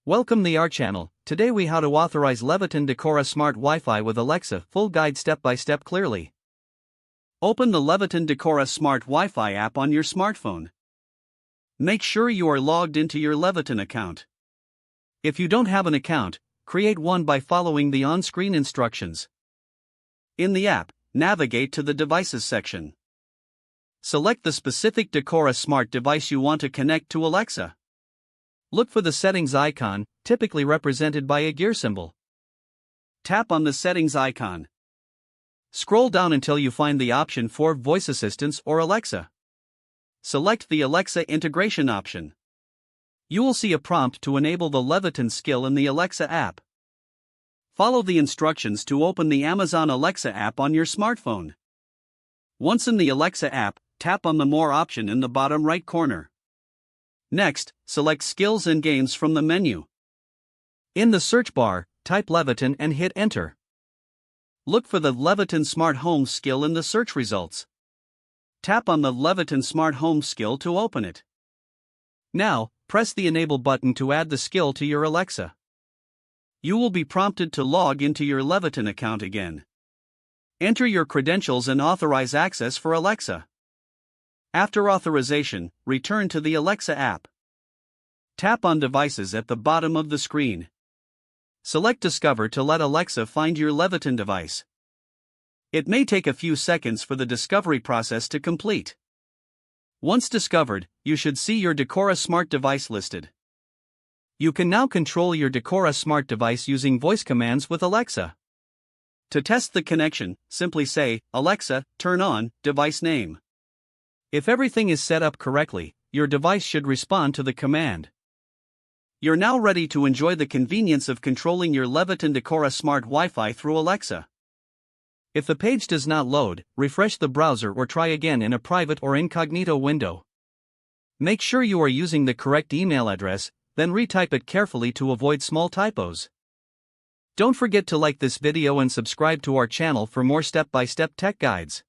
Welcome to our channel. Today we how to authorize Leviton Decora Smart Wi-Fi with Alexa. Full guide step by step clearly. Open the Leviton Decora Smart Wi-Fi app on your smartphone. Make sure you are logged into your Leviton account. If you don't have an account, create one by following the on-screen instructions. In the app, navigate to the Devices section. Select the specific Decora Smart device you want to connect to Alexa. Look for the settings icon, typically represented by a gear symbol. Tap on the settings icon. Scroll down until you find the option for Voice Assistance or Alexa. Select the Alexa integration option. You will see a prompt to enable the Leviton skill in the Alexa app. Follow the instructions to open the Amazon Alexa app on your smartphone. Once in the Alexa app, tap on the More option in the bottom right corner. Next, select Skills and Games from the menu. In the search bar, type Leviton and hit Enter. Look for the Leviton Smart Home skill in the search results. Tap on the Leviton Smart Home skill to open it. Now, press the Enable button to add the skill to your Alexa. You will be prompted to log into your Leviton account again. Enter your credentials and authorize access for Alexa. After authorization, return to the Alexa app. Tap on Devices at the bottom of the screen. Select Discover to let Alexa find your Leviton device. It may take a few seconds for the discovery process to complete. Once discovered, you should see your Decora Smart device listed. You can now control your Decora Smart device using voice commands with Alexa. To test the connection, simply say, "Alexa, turn on device name." If everything is set up correctly, your device should respond to the command. You're now ready to enjoy the convenience of controlling your Leviton Decora Smart Wi-Fi through Alexa. If the page does not load, refresh the browser or try again in a private or incognito window. Make sure you are using the correct email address, then retype it carefully to avoid small typos. Don't forget to like this video and subscribe to our channel for more step-by-step tech guides.